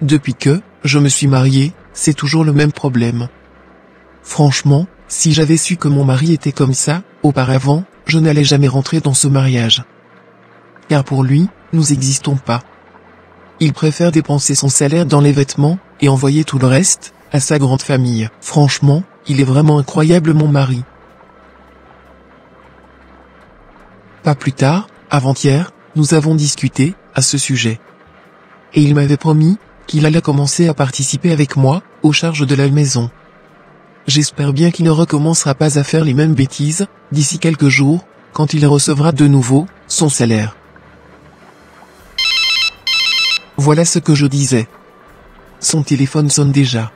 Depuis que je me suis marié, c'est toujours le même problème. Franchement, si j'avais su que mon mari était comme ça, auparavant, je n'allais jamais rentrer dans ce mariage. Car pour lui, nous n'existons pas. Il préfère dépenser son salaire dans les vêtements, et envoyer tout le reste, à sa grande famille. Franchement, il est vraiment incroyable mon mari. Pas plus tard, avant-hier, nous avons discuté, à ce sujet. Et il m'avait promis, qu'il allait commencer à participer avec moi, aux charges de la maison. J'espère bien qu'il ne recommencera pas à faire les mêmes bêtises, d'ici quelques jours, quand il recevra de nouveau, son salaire. Voilà ce que je disais. Son téléphone sonne déjà.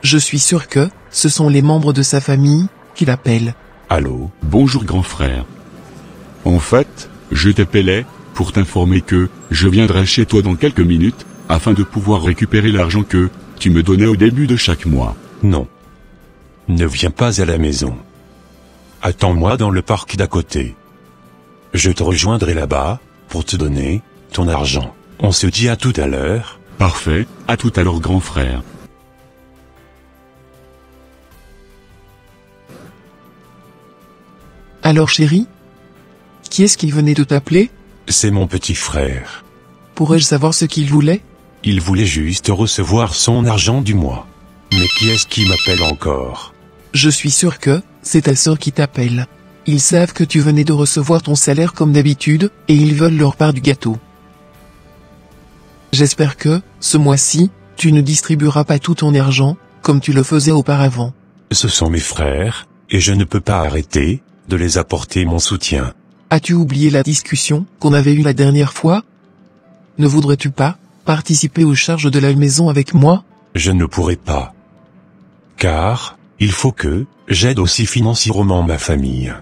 Je suis sûr que, ce sont les membres de sa famille, qui l'appellent. Allô, bonjour grand frère. En fait, je t'appelais, pour t'informer que, je viendrai chez toi dans quelques minutes, afin de pouvoir récupérer l'argent que, tu me donnais au début de chaque mois. Non. Ne viens pas à la maison. Attends-moi dans le parc d'à côté. Je te rejoindrai là-bas, pour te donner, ton argent. On se dit à tout à l'heure. Parfait, à tout à l'heure grand frère. Alors chérie? Qui est-ce qui venait de t'appeler? C'est mon petit frère. Pourrais-je savoir ce qu'il voulait? Il voulait juste recevoir son argent du mois. Mais qui est-ce qui m'appelle encore? Je suis sûr que, c'est ta sœur qui t'appelle. Ils savent que tu venais de recevoir ton salaire comme d'habitude, et ils veulent leur part du gâteau. J'espère que, ce mois-ci, tu ne distribueras pas tout ton argent, comme tu le faisais auparavant. Ce sont mes frères, et je ne peux pas arrêter, de les apporter mon soutien. As-tu oublié la discussion, qu'on avait eue la dernière fois? Ne voudrais-tu pas, participer aux charges de la maison avec moi? Je ne pourrai pas. Car, il faut que, j'aide aussi financièrement ma famille.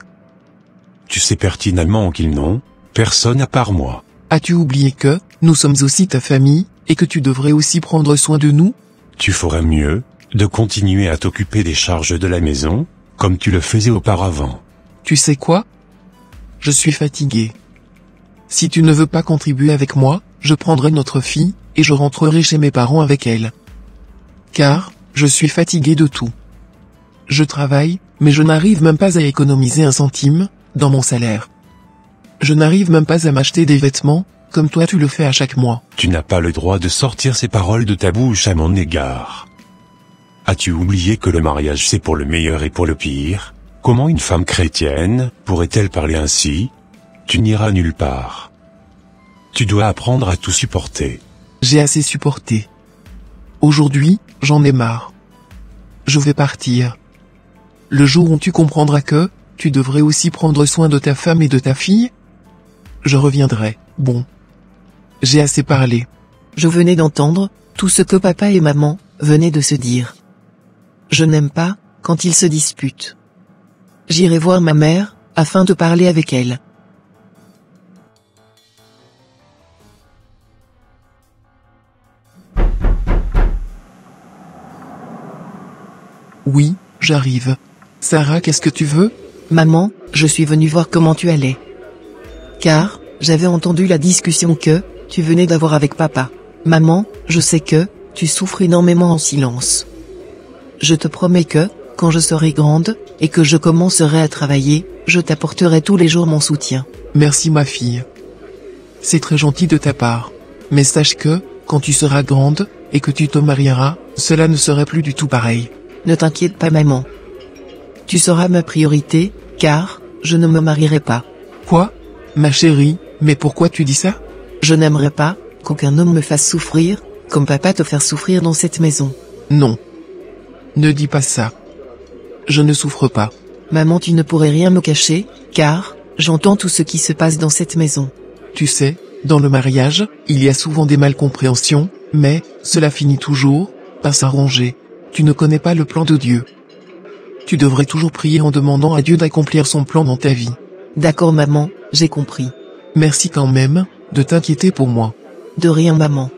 Tu sais pertinemment qu'ils n'ont, personne à part moi. As-tu oublié que, nous sommes aussi ta famille, et que tu devrais aussi prendre soin de nous? Tu ferais mieux, de continuer à t'occuper des charges de la maison, comme tu le faisais auparavant. Tu sais quoi? Je suis fatigué. Si tu ne veux pas contribuer avec moi, je prendrai notre fille, et je rentrerai chez mes parents avec elle. Car, je suis fatigué de tout. Je travaille, mais je n'arrive même pas à économiser un centime, dans mon salaire. Je n'arrive même pas à m'acheter des vêtements, comme toi tu le fais à chaque mois. Tu n'as pas le droit de sortir ces paroles de ta bouche à mon égard. As-tu oublié que le mariage c'est pour le meilleur et pour le pire? Comment une femme chrétienne pourrait-elle parler ainsi? Tu n'iras nulle part. Tu dois apprendre à tout supporter. J'ai assez supporté. Aujourd'hui, j'en ai marre. Je vais partir. Le jour où tu comprendras que, tu devrais aussi prendre soin de ta femme et de ta fille, je reviendrai. Bon. J'ai assez parlé. Je venais d'entendre tout ce que papa et maman venaient de se dire. Je n'aime pas quand ils se disputent. J'irai voir ma mère, afin de parler avec elle. Oui, j'arrive. Sarah, qu'est-ce que tu veux? Maman, je suis venue voir comment tu allais. Car, j'avais entendu la discussion que tu venais d'avoir avec papa. Maman, je sais que tu souffres énormément en silence. Je te promets que, quand je serai grande, et que je commencerai à travailler, je t'apporterai tous les jours mon soutien. Merci ma fille. C'est très gentil de ta part. Mais sache que, quand tu seras grande, et que tu te marieras, cela ne serait plus du tout pareil. Ne t'inquiète pas maman. Tu seras ma priorité, car, je ne me marierai pas. Quoi? Ma chérie, mais pourquoi tu dis ça? Je n'aimerais pas, qu'aucun homme me fasse souffrir, comme papa te faire souffrir dans cette maison. Non. Ne dis pas ça. Je ne souffre pas. Maman, tu ne pourrais rien me cacher, car, j'entends tout ce qui se passe dans cette maison. Tu sais, dans le mariage, il y a souvent des malcompréhensions, mais, cela finit toujours, par s'arranger. Tu ne connais pas le plan de Dieu. Tu devrais toujours prier en demandant à Dieu d'accomplir son plan dans ta vie. D'accord maman, j'ai compris. Merci quand même, de t'inquiéter pour moi. De rien maman.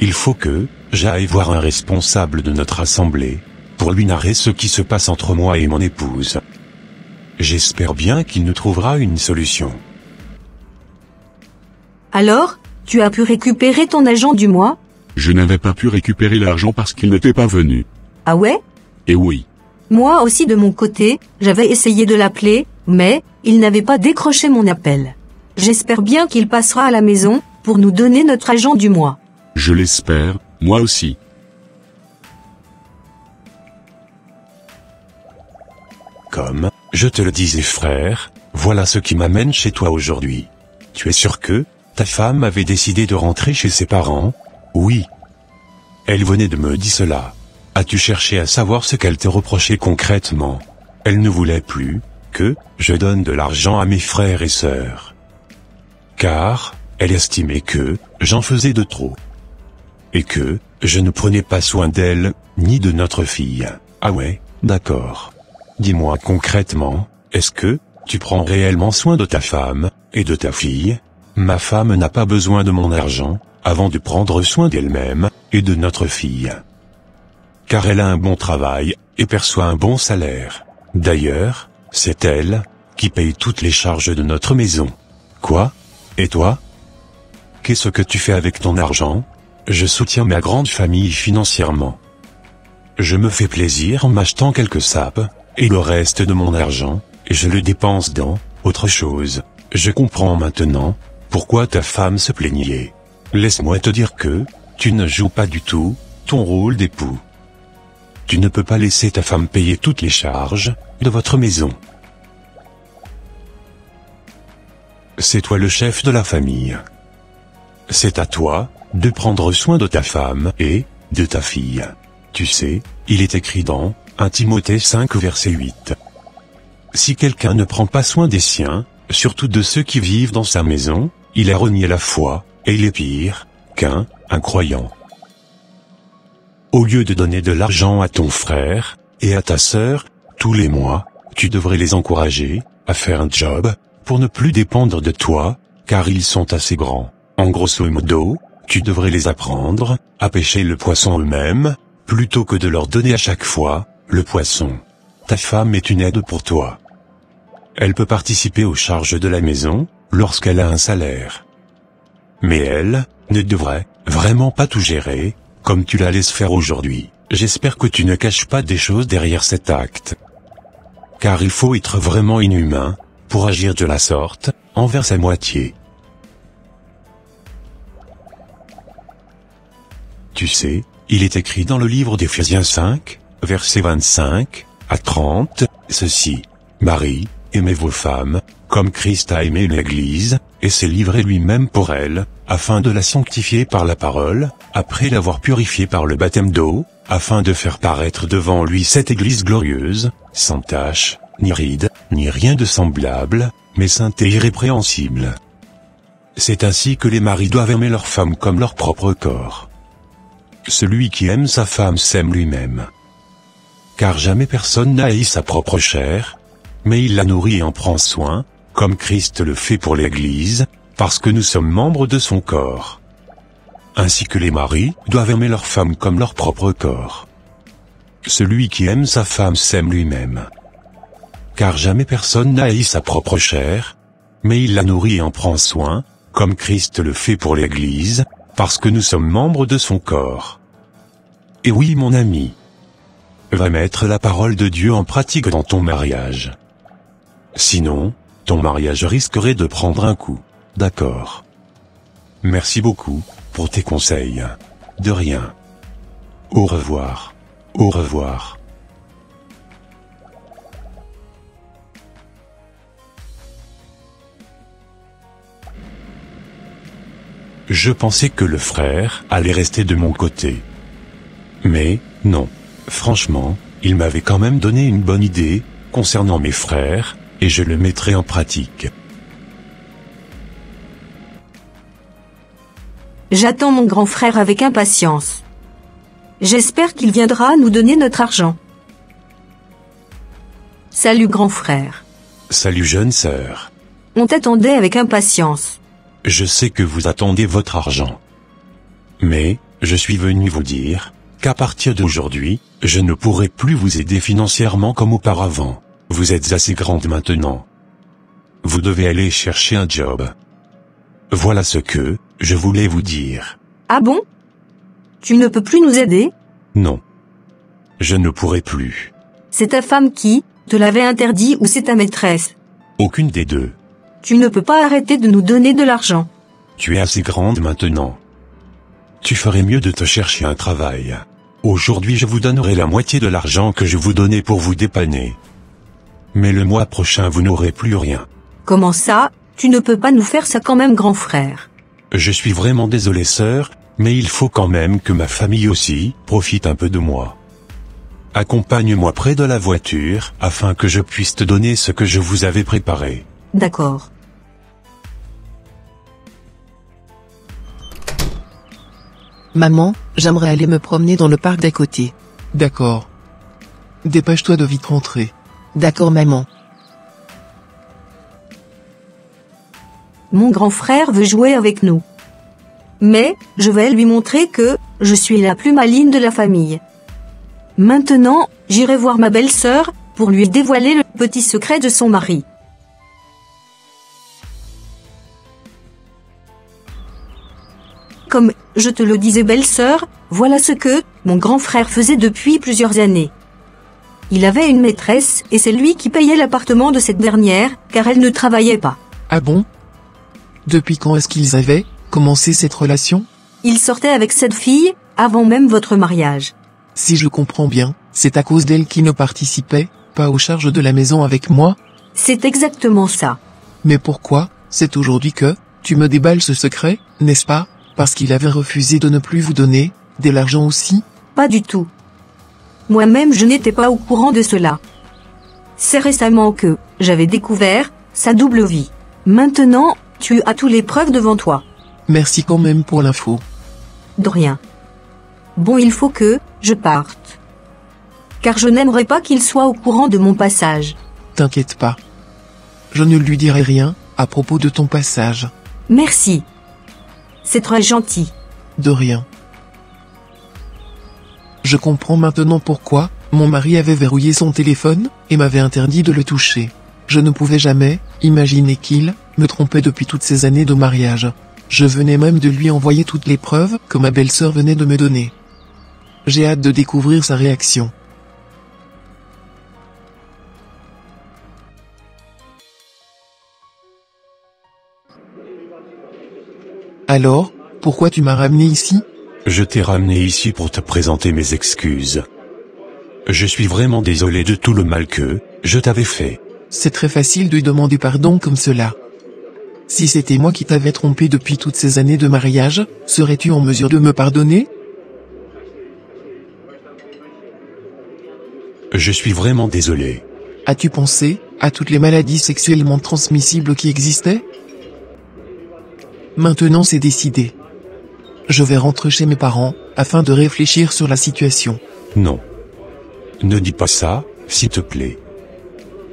Il faut que j'aille voir un responsable de notre assemblée, pour lui narrer ce qui se passe entre moi et mon épouse. J'espère bien qu'il nous trouvera une solution. Alors, tu as pu récupérer ton agent du mois? Je n'avais pas pu récupérer l'argent parce qu'il n'était pas venu. Ah ouais? Et oui. Moi aussi de mon côté, j'avais essayé de l'appeler, mais il n'avait pas décroché mon appel. J'espère bien qu'il passera à la maison pour nous donner notre agent du mois. Je l'espère, moi aussi. Comme, je te le disais frère, voilà ce qui m'amène chez toi aujourd'hui. Tu es sûr que ta femme avait décidé de rentrer chez ses parents? Oui. Elle venait de me dire cela. As-tu cherché à savoir ce qu'elle te reprochait concrètement? Elle ne voulait plus que je donne de l'argent à mes frères et sœurs. Car elle estimait que j'en faisais de trop. Et que je ne prenais pas soin d'elle, ni de notre fille. Ah ouais, d'accord. Dis-moi concrètement, est-ce que tu prends réellement soin de ta femme et de ta fille? Ma femme n'a pas besoin de mon argent avant de prendre soin d'elle-même et de notre fille. Car elle a un bon travail et perçoit un bon salaire. D'ailleurs, c'est elle qui paye toutes les charges de notre maison. Quoi? Et toi? Qu'est-ce que tu fais avec ton argent? Je soutiens ma grande famille financièrement. Je me fais plaisir en m'achetant quelques sapes, et le reste de mon argent, je le dépense dans autre chose. Je comprends maintenant pourquoi ta femme se plaignait. Laisse-moi te dire que tu ne joues pas du tout ton rôle d'époux. Tu ne peux pas laisser ta femme payer toutes les charges de votre maison. C'est toi le chef de la famille. C'est à toi de prendre soin de ta femme et de ta fille. Tu sais, il est écrit dans 1 Timothée 5 verset 8. Si quelqu'un ne prend pas soin des siens, surtout de ceux qui vivent dans sa maison, il a renié la foi, et il est pire qu'un incroyant. Au lieu de donner de l'argent à ton frère et à ta sœur tous les mois, tu devrais les encourager à faire un job pour ne plus dépendre de toi, car ils sont assez grands. En grosso modo, tu devrais les apprendre à pêcher le poisson eux-mêmes, plutôt que de leur donner à chaque fois le poisson. Ta femme est une aide pour toi. Elle peut participer aux charges de la maison lorsqu'elle a un salaire. Mais elle ne devrait vraiment pas tout gérer, comme tu la laisses faire aujourd'hui. J'espère que tu ne caches pas des choses derrière cet acte. Car il faut être vraiment inhumain pour agir de la sorte envers sa moitié. Tu sais, il est écrit dans le livre d'Éphésiens 5, versets 25 à 30, ceci. Marie, aimez vos femmes, comme Christ a aimé l'Église, et s'est livré lui-même pour elle, afin de la sanctifier par la parole, après l'avoir purifiée par le baptême d'eau, afin de faire paraître devant lui cette Église glorieuse, sans tache, ni ride, ni rien de semblable, mais sainte et irrépréhensible. C'est ainsi que les maris doivent aimer leur femme comme leur propre corps. Celui qui aime sa femme s'aime lui-même. Car jamais personne n'a haï sa propre chair, mais il la nourrit et en prend soin, comme Christ le fait pour l'Église, parce que nous sommes membres de son corps. Ainsi que les maris doivent aimer leur femme comme leur propre corps. Celui qui aime sa femme s'aime lui-même. Car jamais personne n'a haï sa propre chair, mais il la nourrit et en prend soin, comme Christ le fait pour l'Église, parce que nous sommes membres de son corps. Et oui mon ami, va mettre la parole de Dieu en pratique dans ton mariage. Sinon, ton mariage risquerait de prendre un coup. D'accord. Merci beaucoup pour tes conseils. De rien. Au revoir. Au revoir. Je pensais que le frère allait rester de mon côté. Mais, non. Franchement, il m'avait quand même donné une bonne idée concernant mes frères, et je le mettrai en pratique. J'attends mon grand frère avec impatience. J'espère qu'il viendra nous donner notre argent. Salut grand frère. Salut jeune sœur. On t'attendait avec impatience. Je sais que vous attendez votre argent. Mais, je suis venu vous dire qu'à partir d'aujourd'hui, je ne pourrai plus vous aider financièrement comme auparavant. Vous êtes assez grande maintenant. Vous devez aller chercher un job. Voilà ce que je voulais vous dire. Ah bon? Tu ne peux plus nous aider? Non. Je ne pourrai plus. C'est ta femme qui te l'avait interdit ou c'est ta maîtresse? Aucune des deux. Tu ne peux pas arrêter de nous donner de l'argent. Tu es assez grande maintenant. Tu ferais mieux de te chercher un travail. Aujourd'hui je vous donnerai la moitié de l'argent que je vous donnais pour vous dépanner. Mais le mois prochain vous n'aurez plus rien. Comment ça? Tu ne peux pas nous faire ça quand même, grand frère. Je suis vraiment désolé sœur, mais il faut quand même que ma famille aussi profite un peu de moi. Accompagne-moi près de la voiture, afin que je puisse te donner ce que je vous avais préparé. D'accord. Maman, j'aimerais aller me promener dans le parc d'à côté. D'accord. Dépêche-toi de vite rentrer. D'accord maman. Mon grand frère veut jouer avec nous. Mais, je vais lui montrer que je suis la plus maligne de la famille. Maintenant, j'irai voir ma belle-sœur pour lui dévoiler le petit secret de son mari. Comme je te le disais, belle-sœur, voilà ce que mon grand frère faisait depuis plusieurs années. Il avait une maîtresse et c'est lui qui payait l'appartement de cette dernière, car elle ne travaillait pas. Ah bon? Depuis quand est-ce qu'ils avaient commencé cette relation? Il sortait avec cette fille avant même votre mariage. Si je comprends bien, c'est à cause d'elle qui ne participait pas aux charges de la maison avec moi? C'est exactement ça. Mais pourquoi, c'est aujourd'hui que tu me déballes ce secret, n'est-ce pas? Parce qu'il avait refusé de ne plus vous donner de l'argent aussi? Pas du tout. Moi-même je n'étais pas au courant de cela. C'est récemment que j'avais découvert sa double vie. Maintenant, tu as toutes les preuves devant toi. Merci quand même pour l'info. De rien. Bon, il faut que je parte. Car je n'aimerais pas qu'il soit au courant de mon passage. T'inquiète pas. Je ne lui dirai rien à propos de ton passage. Merci. C'est très gentil. De rien. Je comprends maintenant pourquoi mon mari avait verrouillé son téléphone et m'avait interdit de le toucher. Je ne pouvais jamais imaginer qu'il me trompait depuis toutes ces années de mariage. Je venais même de lui envoyer toutes les preuves que ma belle-sœur venait de me donner. J'ai hâte de découvrir sa réaction. Alors, pourquoi tu m'as ramené ici? Je t'ai ramené ici pour te présenter mes excuses. Je suis vraiment désolé de tout le mal que je t'avais fait. C'est très facile de demander pardon comme cela. Si c'était moi qui t'avais trompé depuis toutes ces années de mariage, serais-tu en mesure de me pardonner? Je suis vraiment désolé. As-tu pensé à toutes les maladies sexuellement transmissibles qui existaient? Maintenant c'est décidé. Je vais rentrer chez mes parents, afin de réfléchir sur la situation. Non. Ne dis pas ça, s'il te plaît.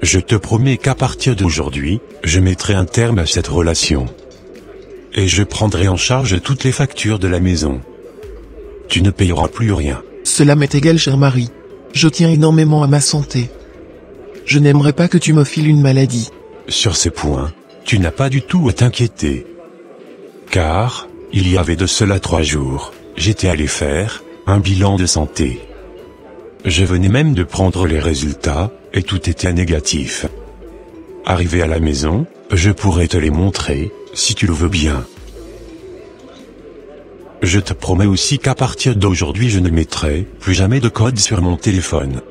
Je te promets qu'à partir d'aujourd'hui, je mettrai un terme à cette relation. Et je prendrai en charge toutes les factures de la maison. Tu ne payeras plus rien. Cela m'est égal, cher mari. Je tiens énormément à ma santé. Je n'aimerais pas que tu me files une maladie. Sur ces points, tu n'as pas du tout à t'inquiéter. Car, il y avait de cela 3 jours, j'étais allé faire un bilan de santé. Je venais même de prendre les résultats, et tout était négatif. Arrivé à la maison, je pourrais te les montrer, si tu le veux bien. Je te promets aussi qu'à partir d'aujourd'hui je ne mettrai plus jamais de code sur mon téléphone.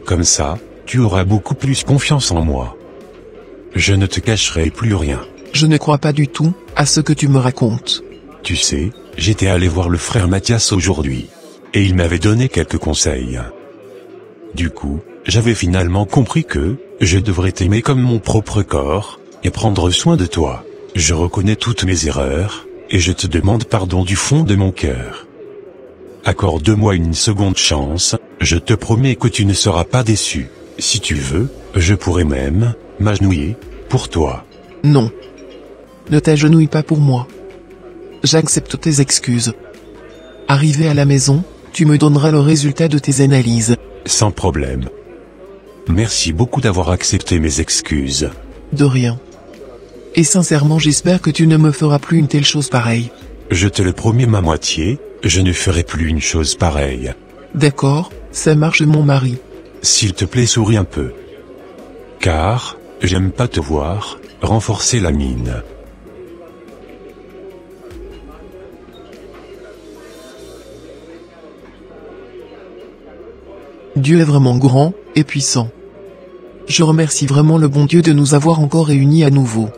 Comme ça, tu auras beaucoup plus confiance en moi. Je ne te cacherai plus rien. Je ne crois pas du tout à ce que tu me racontes. Tu sais, j'étais allé voir le frère Mathias aujourd'hui. Et il m'avait donné quelques conseils. Du coup, j'avais finalement compris que je devrais t'aimer comme mon propre corps, et prendre soin de toi. Je reconnais toutes mes erreurs, et je te demande pardon du fond de mon cœur. Accorde-moi une seconde chance, je te promets que tu ne seras pas déçu. Si tu veux, je pourrais même m'agenouiller pour toi. Non. Ne t'agenouille pas pour moi. J'accepte tes excuses. Arrivé à la maison, tu me donneras le résultat de tes analyses. Sans problème. Merci beaucoup d'avoir accepté mes excuses. De rien. Et sincèrement j'espère que tu ne me feras plus une telle chose pareille. Je te le promets ma moitié, je ne ferai plus une chose pareille. D'accord, ça marche mon mari. S'il te plaît souris un peu. Car, j'aime pas te voir, renforcer la mine. Dieu est vraiment grand et puissant. Je remercie vraiment le bon Dieu de nous avoir encore réunis à nouveau.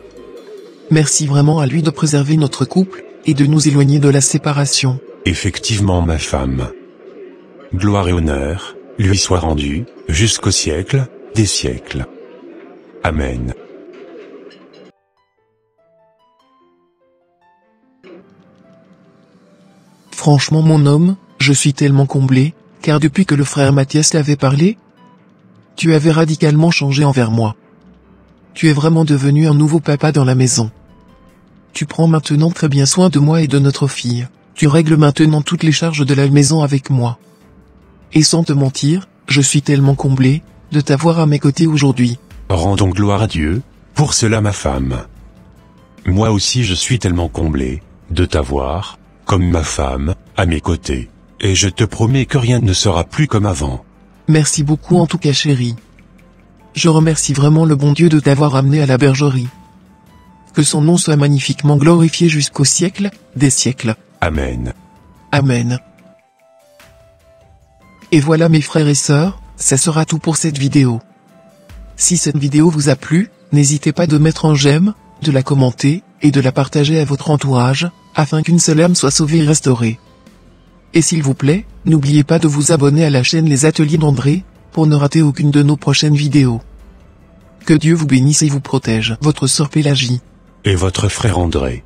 Merci vraiment à lui de préserver notre couple, et de nous éloigner de la séparation. Effectivement ma femme. Gloire et honneur, lui soient rendus, jusqu'au siècle des siècles. Amen. Franchement mon homme, je suis tellement comblé, car depuis que le frère Mathias t'avait parlé, tu avais radicalement changé envers moi. Tu es vraiment devenu un nouveau papa dans la maison. Tu prends maintenant très bien soin de moi et de notre fille. Tu règles maintenant toutes les charges de la maison avec moi. Et sans te mentir, je suis tellement comblé de t'avoir à mes côtés aujourd'hui. Rendons gloire à Dieu, pour cela ma femme. Moi aussi je suis tellement comblé de t'avoir, comme ma femme, à mes côtés. Et je te promets que rien ne sera plus comme avant. Merci beaucoup en tout cas chérie. Je remercie vraiment le bon Dieu de t'avoir amené à la bergerie. Que son nom soit magnifiquement glorifié jusqu'au siècle des siècles. Amen. Amen. Et voilà mes frères et sœurs, ça sera tout pour cette vidéo. Si cette vidéo vous a plu, n'hésitez pas de mettre un j'aime, de la commenter, et de la partager à votre entourage, afin qu'une seule âme soit sauvée et restaurée. Et s'il vous plaît, n'oubliez pas de vous abonner à la chaîne Les Ateliers d'André, pour ne rater aucune de nos prochaines vidéos. Que Dieu vous bénisse et vous protège. Votre sœur Pélagie. Et votre frère André.